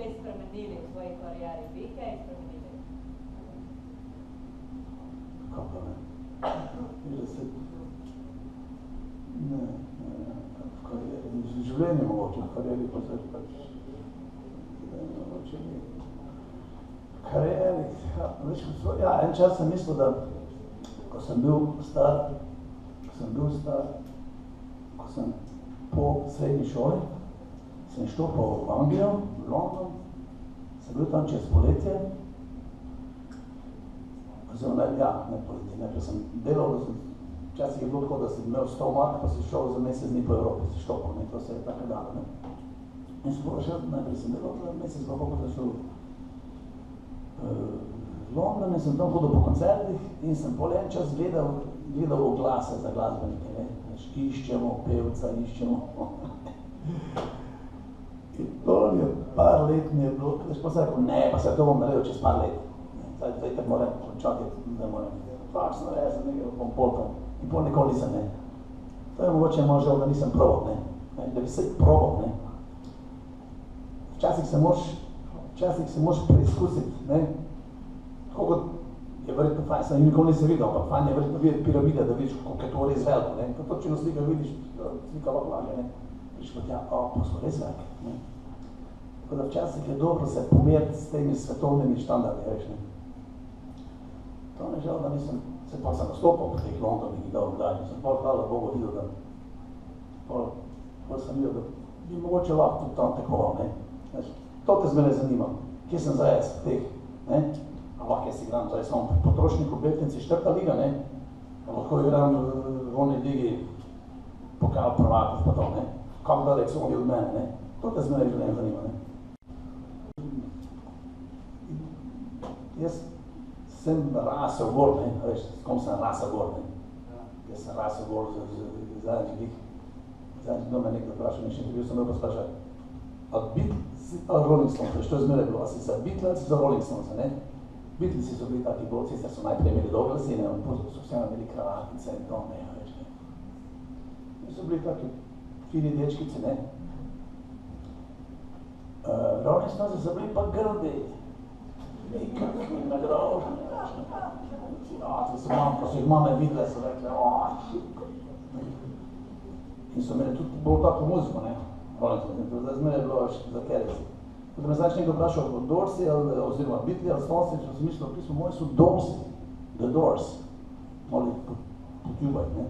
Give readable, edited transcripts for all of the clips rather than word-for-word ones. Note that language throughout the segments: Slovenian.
kaj spremenili v svoji karieri? Vi kaj spremenili? Kako ne? Ne, v karieri, v življenju mogoče, v karieri pa se pač mogoče ni. V karieri, ja, en čas sem mislil, da ko sem bil star, ko sem po srednji šoli, sem štopal v Anglijo, v London, sem bil tam čez poletje, oziroma, ja, ne poletje, najprej sem delal, včasih je bilo tako, da si imel 100 mark, pa si šel za mesec dni po Evropi, si štopal, ne, to se je tako dalo, ne. In sem šel, najprej sem delal, mesec pa kako sem šel v London in sem tam hodil po koncertih in sem pol en čas gledal oglase za glasbenike, ne, iščemo pevca, iščemo. In to je par let mi je bilo, pa sem rekel, ne, pa se to bom naredil čez par let. Zdaj tako moram končati, da moram faksno rezen, nekaj bom polkal. In pol nikoli nisem, ne. To je mogoče možel, da nisem probal, ne. Da bi se probal, ne. Včasih se moraš preizkusiti, ne. Tako kot je verjetno fajn, sem nikoli nisem videl, ampak fajn je verjetno videti piramide, da vidiš, koliko je to res veliko, ne. Ko točno slika vidiš, slika lahko laže, ne. Vidiš kot ja, pa so res velike, ne. Tako da včasih je dobro se pomeriti s temi svetovnimi štandardi, veš, ne. To ne žal, da nisem, se pa sem nastopal v teh Londonih in dal gledanje, sem pa hvala Bogu videl, da sem videl, da bi mogoče lahko tudi tam tekoval, ne. To te zmeraj zanima, kje sem zdaj v teh, ne. Lahko jaz igram, zdaj sem potrošnik v Beltinci 4. liga, ne. Lahko igram v oni ligi pokal prvakov pa to, ne. Kako dalek so oni od mene, ne. To te zmeraj življenje zanima, ne. Jaz sem rasel gor, ne, veš, s kom sem rasel gor, ne. Jaz sem rasel gor zadnjih, kdo me nekdo vprašal, še bil sem pa sprašal, ali Rolling Stones, veš, to je zmeraj bilo, a si za Beatles, za Rolling Stones, ne. Beatlesi so bili taki bolj, sicer so najprej imeli Douglasi, ne, so vseeno imeli kravatice in to, ne, veš, ne. In so bili taki fini dečkici, ne. Rolling Stones so bili pa grdi. Nekakvi nagroženi, veš, ne. Ko so jih mame videle, so rekli, in so imeli tudi bolj tako muziko, ne. Rolling Stones, in zdaj zmeraj je bilo za kereci. Ko me znaš nekdo vprašal o Doorsi, oziroma Beatli ali Stonesi, če sem mislil, pismo moji so Doorsi, The Doors, moli potubati, ne.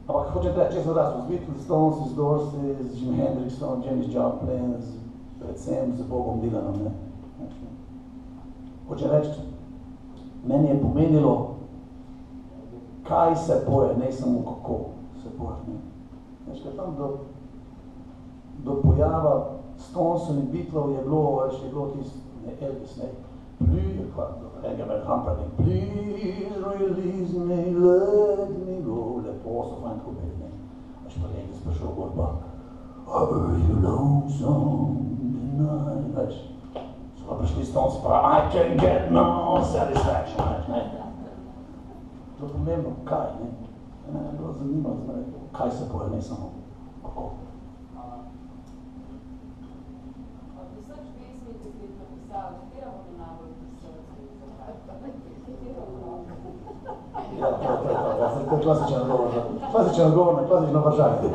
Ampak hočem reči, če sem rastel z Beatli, Stonesi, z Doorsi, z Jimi Hendrixom, Janis Joplin, predvsem z Bobom Dylanom, ne. Hočem reči, meni je pomenilo, kaj se poje, ne samo kako se poje, ne. Veš, ker tam do pojava Stonesov in Beatlov je bilo tisto, ne, Elvis, ne, please release me, let me go, lepo so fajn tako bili, ne. Veš pa Elvis prišel gor pa, are you lonesome tonight, veš, so pa prišli Stones pa, I can get no satisfaction, veš, ne. To je pomembno, kaj, ne. Mene je bilo zanimalo, kaj se poje, ne samo kako. Ja, to je klasičen odgovor na klasično vprašanje.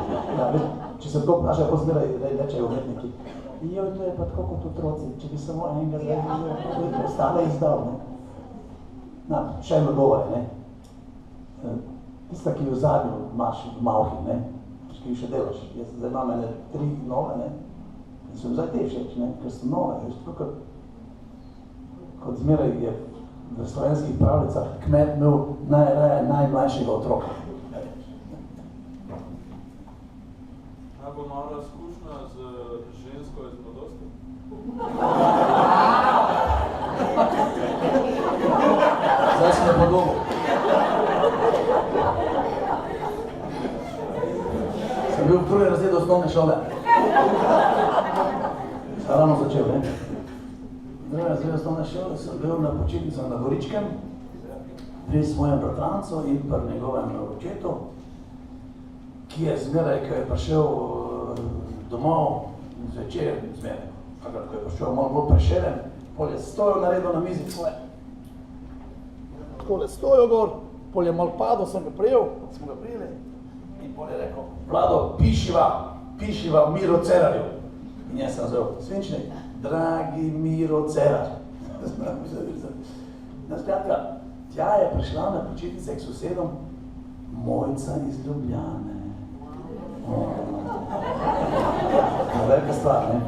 Če se to vpraša, pa zmeraj rečejo umetniki. Joj, to je pa tako kot otroci, če bi samo enega zdaj ostale izdal, ne. Še en odgovor je, ne. Tista, ki v zadnju imaš v malhi, ne, ki jih še delaš. Jaz zdaj imam ene 3 nove, ne, in so zdaj te všeč, ne, ker so nove, veš, tako kot zmeraj je v slovenskih pravljicah kmet imel najmlajšega otroka. Najbolj mala izkušnja z žensko iz mladosti? Zdaj si me podobil. Sem bil v 2. razredu osnovne šole. Sem rano začel, ne? V 2. razredu osnovne šole sem bil na počitnicah na Goričkem pri svojem bratrancu in pri njegovem očetu, ki je zmeraj, ko je prišel domov, zvečer zmene. Takrat, ko je prišel malo bolj Prešeren, pol je stojil naredil na mizi tvoje. Takole stojil gor, pol je malo padel, sem ga prijel, smo ga prijeli in pol je rekel, Vlado, pišiva Miro Cerarju. In jaz sem zelo, Svinčnik, dragi Miro Cerar. Skratka, tja je prišla na počitnice k sosedom Mojca iz Ljubljane. Velika stvar, ne?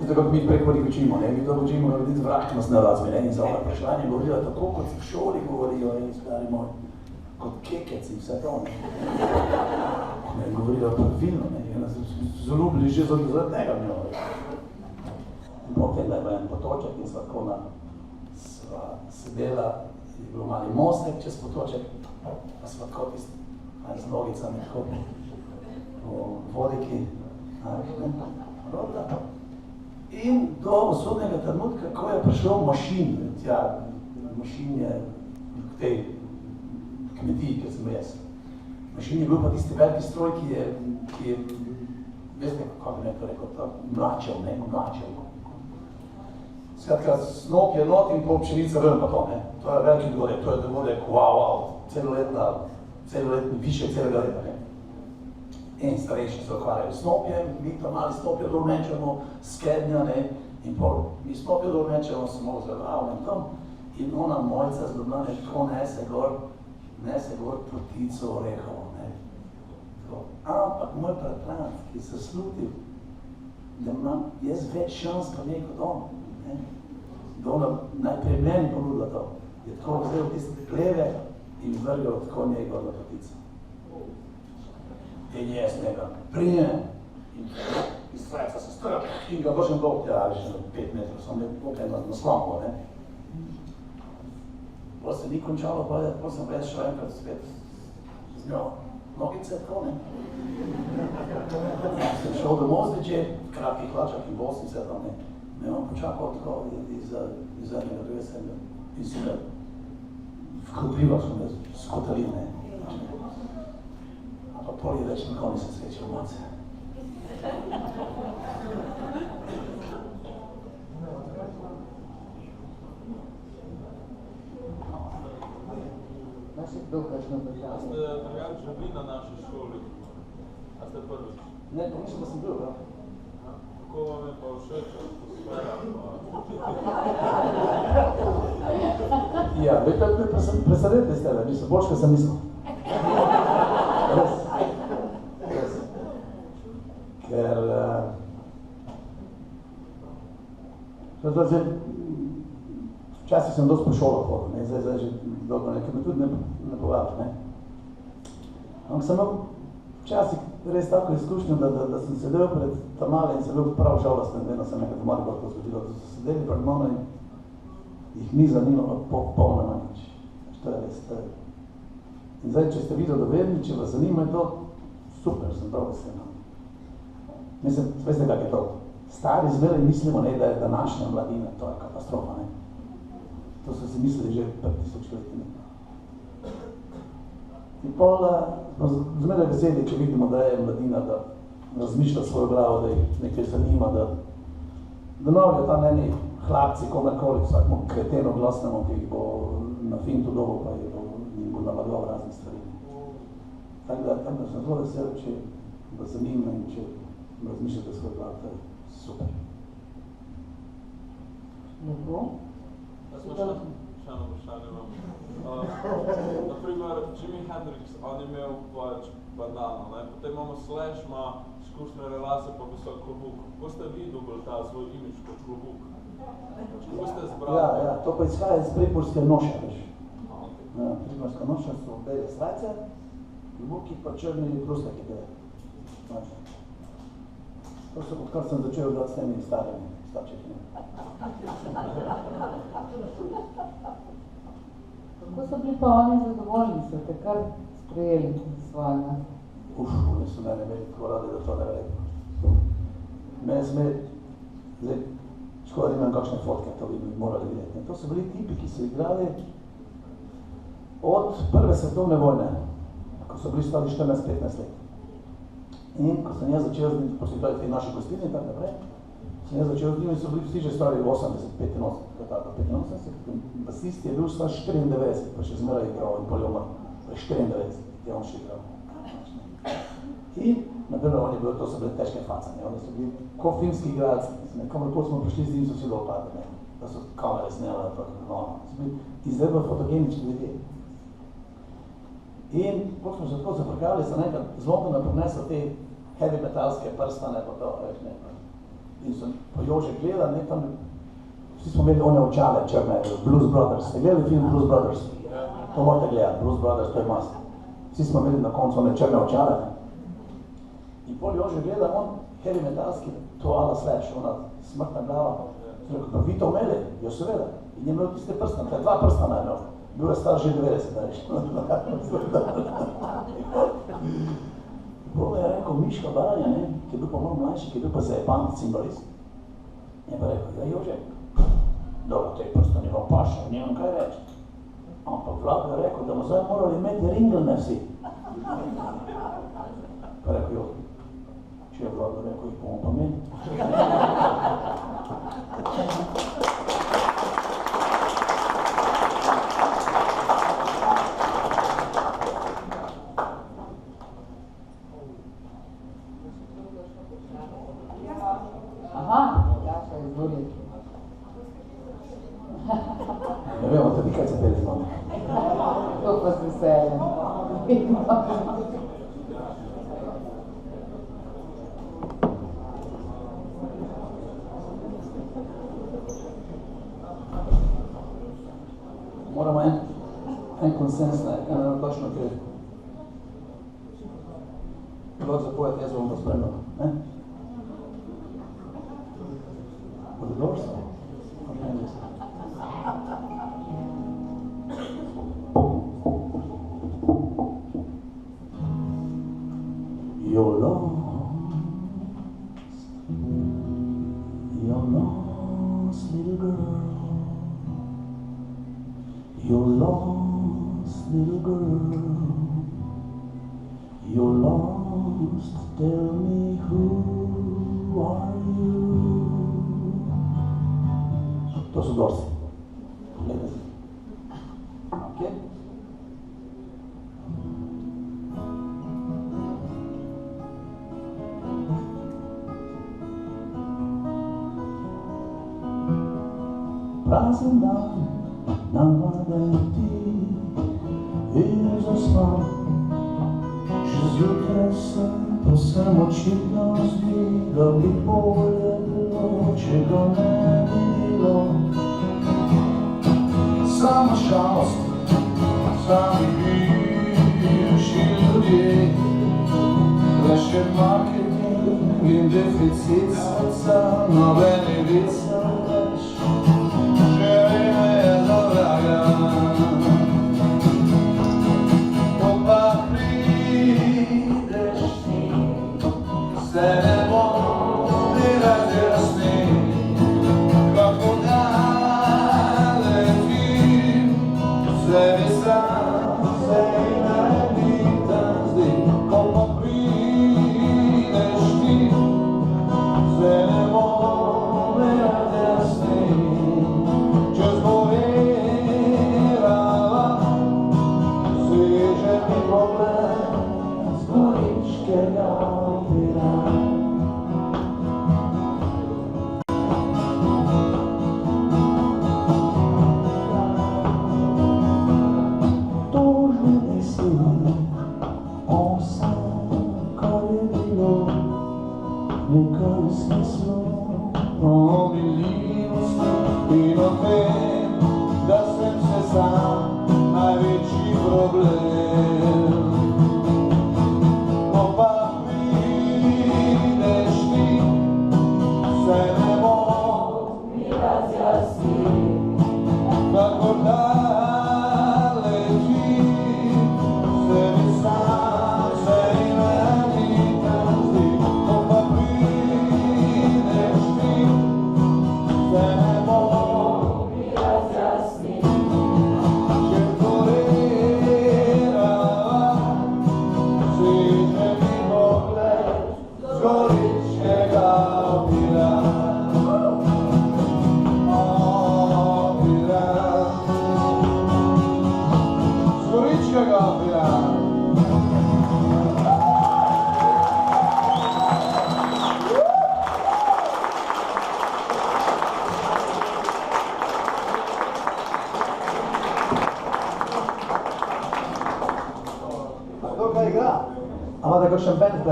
Zato, kako mi preko njih učimo, ne? Mi to učimo, da vidite vrah nas ne razme, ne? In za ona vprašanje je govorila tako, kot v šoli govorijo, stari moj, kot kekec in vse to, ne? Ne, govorila pravilno, ne? Ena so ljubili že zaradi tega v njo. In potem, da je bil en potoček in sva tako sva sedela, je bil mali mostek čez potoček, pa sva tako tisti, z nogicami tako po vodiki, in do usodnega trenutka, ko je prišlo mašin, mašin je k tej kmetiji, kjer sem jaz. Mašin je bil pa tisti veliki stroj, ki je, veste, kako bi to rekel, mlačev. Skratka, snop je not in pol pšenica ven pa to, ne. To je veliki dogodek, to je dogodek, wow, celoletni, više celega leta, ne. In starejši se ukvarjajo s snopjem, mi pa mali snopjo dol mečemo, skednja, ne, in pol mi snopjo dol mečemo, se malo zaglavljam tam, in ona Mojca z Ljubljane tako nese gor potico orehovo, ne. Ampak moj bratranc, ki se slutil, da imam jaz več šans pa njej kot on, ne. Da ona najprej meni ponudila to, je tako vzel tiste pleve in vrgal tako njej gor na potico. In jaz njega prijem in iz trajca se stojil in ga vržem dol, ali še 5 metrov, sem nekaj na slombo, ne. Potem se ni končalo, potem sem pa jaz šel enkrat spet z njo nogice, tako, ne. Sem šel domov zvečer, v kratkih hlačah in bosnice tam, ne. Me on počakal tako iz zadnjega druge sebe in si ga vkropljival smo me skotali, ne. Pa pol je več nikoli se srečal mace. A ste takrat že bili na naši šoli? A ste prvič? Ne, pa mislim, da sem bil, ja. Kako vam je pa všeč atmosfera? Ja, vete, predstavljate ste, mislim, boljš, kot sem mislil. Res. Ker včasih sem dosti po šolo hodil, ne, zdaj že dolgo nekaj me tudi ne povabi, ne. Ampak sem imel včasih res tako izkušnjo, da sem sedel pred tamale in sem bil prav žalosten, vedno sem nekaj domali bolj to zgodilo, da so sedeli pred mano in jih ni zanimalo popolnoma nič. To je res, to je. In zdaj, če ste videodovedni, če vas zanima, je to super, sem prav vesel. Mislim, veste, kak je to? Stari zmeraj mislimo, ne, da je današnja mladina, to je katastrofa, ne. To so si mislili že pred 1000 leti. In pol zmeraj veseli, če vidimo, da je mladina, da razmišlja svojo glavo, da jih nekaj zanima, da novijo tam eni hlapci, komerkoli, vsakmo kreteno glasnemo, ki jih bo na fintu dobo, pa jih bo nalagal razne stvari. Tako da sem zelo vesel, če vas zanima in če razmišljate svoj glav, to je super. Lepo. Jaz smo še eno vprašanje vam. Naprimer, Jimi Hendrix, on je imel pač bandano, ne? Potem imamo Slash, ima škušne relase pa visok klobuk. Kako ste vi dobili ta svoj imidž kot klobuk? Kako ste zbrali? Ja, to pa izhaja iz prekmurske noše, veš. Prekmurska noša so bele srajce, klobuki pa črni krustaki bele. To so, odkar sem začel igrati s temi starimi starčekimi. Kako so bili pa oni zadovoljni, so te kar sprejeli svojega? Oni so mene imeli tako radi, da to ne verjetno. Mene sme, zdaj, škoda imam kakšne fotke, to bi morali videti. To so bili tipi, ki so igrali od Prve svetovne vojne, ko so bili stali 14-15 let. In ko sem jaz začel z njim, poslej to je te naše gostine in tako naprej, sem jaz začel z njim in so bili vsi že stari 80, 85, basist je bil star 94, pa še zmeraj igral in pol je umrl, pa je 94, je on še igral. In, naprimer, on je bil, to so bile težke facane, oni so bili ko filmski igralci, kamorkoli smo prišli z njim, so vsi dopadli, da so kamere snele, no, so bili izredno fotogenični ljudje. In, ko smo se tako zaprkali, sem nekaj zlomljeno prinesel te heavy metalske prstane, pa to, veš, ne, in sem po Jože gledal, ne, tam, vsi smo imeli one očale, črne, Blues Brothers, ste gledali film Blues Brothers? To morate gledati, Blues Brothers, to je must. Vsi smo imeli na koncu one črne očale, ne. In pol Jože gleda, on heavy metalski, to ala Slash, ona smrtna glava. Sem rekel, pa vi to imeli? Jo seveda. In je imel tiste prstane, kaj 2 prstana je imel. Bil je star že 90, da reči. Pol je rekel, Miška Baranja, ne, ki je bil pa malo mlajši, ki je bil pa zajeban cimbalist. Je pa rekel, ja Jože, dobro, te prstane vam paša, nimam kaj reči. Ampak Vlad je rekel, da bomo zdaj morali imeti ringelne vsi. Pa rekel, Jože, če je Vlado rekel, jih bomo pa meni. Aha, Jaša, izvoli. Ne vemo, tudi kaj se peli z nami. To pa z veseljem. Moramo en konsens, eno točno, ker lahko zapojati, jaz bom pa spremljal, ne? Bude dobro se? You're lost, little girl. You're lost, little girl. You're lost, tell me who are you? To so Dorsi. Gledaj si. Ok? Prazen dan, navaditi in zaspal. Še zjutraj sem, to se očitno zdi, da bi bolje bilo, če ga ne bi bilo. Sama žalost, sami bivši ljudje, le še marketing in deficit srca, nobene vice več.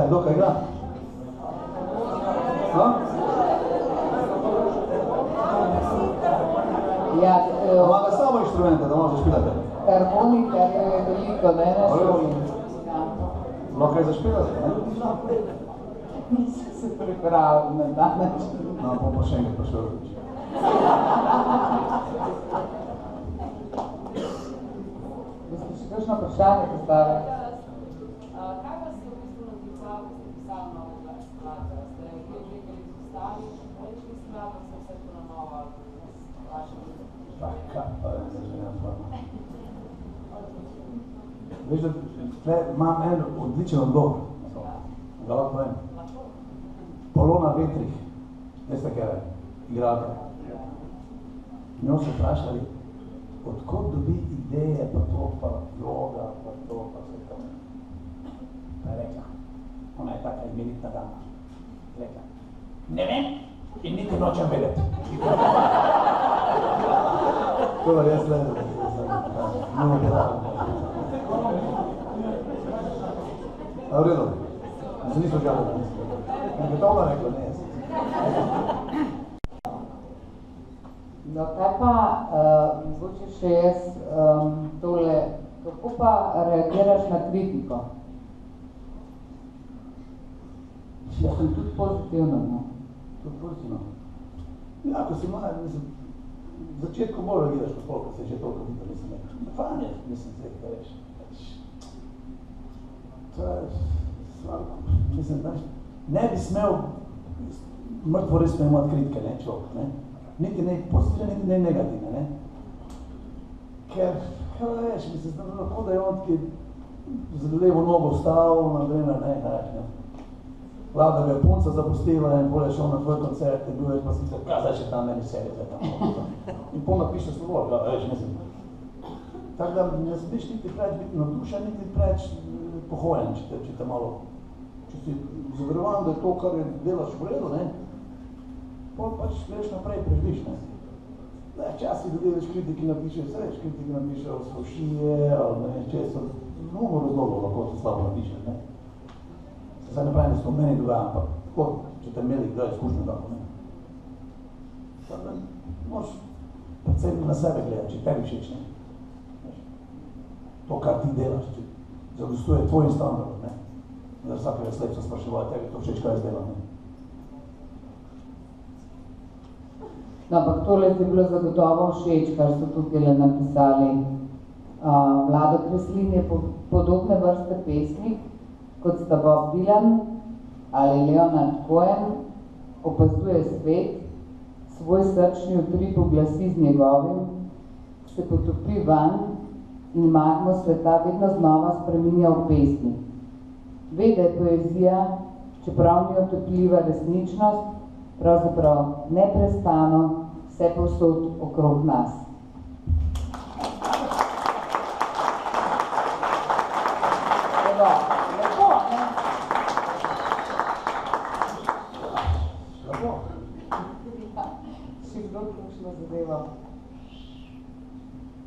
kaj, kdo kaj igra? No? Ja, Ima ga samo inštrumente, da možeš špilati. harmonika je veliko, ne na šoli. Lahko kaj zašpilati, ne? Nisem se pripravil na ta način. No, bomo še enkrat prišel reči. Boste še kakšno vprašanje postavili? Kaj vas je v bistvu navdihnilo, ko ste pisali novega skladbe? Ste bili že kaj izostali, prejšnji sklad, da se vse to na novo ali vašem Veš, da tle imam en odličen odgovor. Ga lahko povem. Polona Vetrih, veste kaj je, igralka. Njo so vprašali, odkot dobi ideje, pa to, pa vloga, pa to, pa vse to. Pa je rekla, ona je taka imenitna dama. Rekla, ne vem in niti nočem vedeti. To je res le, mnogo gledam. A v redu, se niso žalili. Gotovo rekla, ne jaz. No, kaj pa, mogoče še jaz tole, kako pa reagiraš na kritiko? Še sem tudi pozitivno, no? Tudi pozitivno. Ja, ko si mlad, mislim, v začetku bolj reagiraš kot pol, ko se že toliko videl, mislim, fajn je, mislim, zdaj, kaj veš. To je slabo, mislim, znaš, ne bi smel mrtvo resno imati kritike, ne, človek, ne. Niti ne pozitivne, niti ne negativne, ne. Ker, kaj veš, mislim, lahko da je on, ki z levo nogo vstal, na primer, ne, ne. Vlada ga je punca zapustila in bolje šel na tvoj koncert in bil je pa sicer, kaj zdaj še tam meni serije, zdaj tam. In pol napiše slovo, veš, mislim. Tako da ne smeš niti preč biti navdušen, niti preč pohojen, če te malo, če si zaverovan, da je to, kar delaš v redu, ne, pol pač greš naprej, preživiš, ne. Včasih ljudje več kritiki napišejo, vse več kritiki napišejo svošije, ali ne vem, česa, mnogo razlogov lahko se slabo napišeš, ne. Zdaj ne pravim, da se to meni dogaja, ampak tako, če te imeli kdaj izkušnjo tako, ne. Tako da moraš predvsem na sebe gledati, če tebi všeč, ne. To, kar ti delaš, če zadostuje tvojim standardom, ne. Da vsakega slepca spraševati, tebi to všeč, kaj jaz delam, ne. No, ampak tole ti je bilo zagotovo všeč, kar so tukaj napisali. Vlado Kreslin je podobne vrste pesnik, kot sta Bob Dylan ali Leonard Cohen, opazuje svet, svoj srčni utrip oglasi z njegovim, se potopi van in magmo sveta vedno znova spreminja v pesmi. Ve, da je poezija, čeprav ni otopljiva resničnost, pravzaprav neprestano vse povsod okrog nas. Evo, lepo, ne? Lepo. Še kdo kakšno zadevo?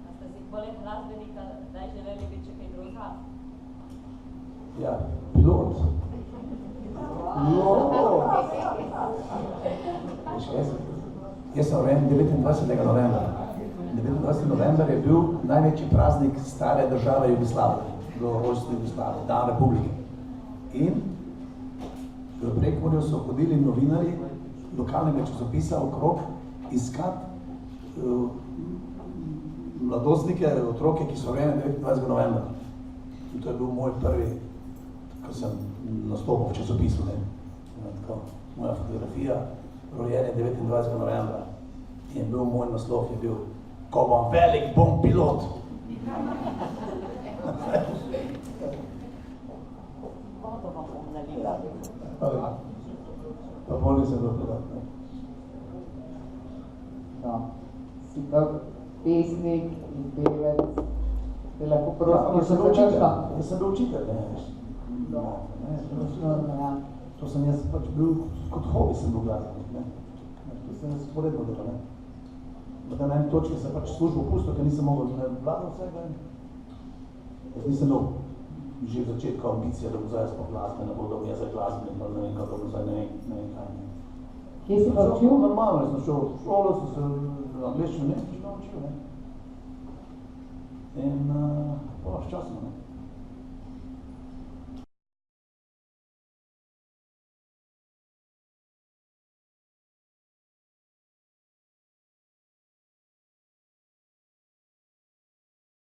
A ste si poleg glasbenika zdaj želeli biti še kaj drugega? Ja, pilot. Jaz sem rojen 29. novembra. 29. november je bil največji praznik stare države Jugoslavije, bilo rojstvo Jugoslavije, dan republike. In v Prekmurju so hodili novinarji lokalnega časopisa okrog iskat mladostnike, otroke, ki so rojeni 29. novembra. In to je bil moj prvi, ko sem nastopil v časopisu, ne. Tako, moja fotografija, rojen je 29. novembra. In bil moj naslov je bil, ko bom velik, bom pilot. Vodo vam bom nalila. Pa bolj nisem bil pilot, ne. No, si pa pesnik in pevec, te lahko prosimo še za kakšno? Jaz sem bil učitelj, ne, veš. No, ja. To sem jaz pač bil, kot hobi sem bil glasbenik, ne. To sem jaz sporedno delal, ne. Da na eni točki sem pač službo pustil, ker nisem mogel, ne vladal vsega in jaz nisem bil že v začetku ambicija, da bo zdaj sploh glasbeno, da bo jaz glasbenik, ali ne vem, kako bo zdaj, ne vem kaj. Kje si pa učil? Normalno, sem šel v šolo, sem se angliščino, nemščino učil, ne. In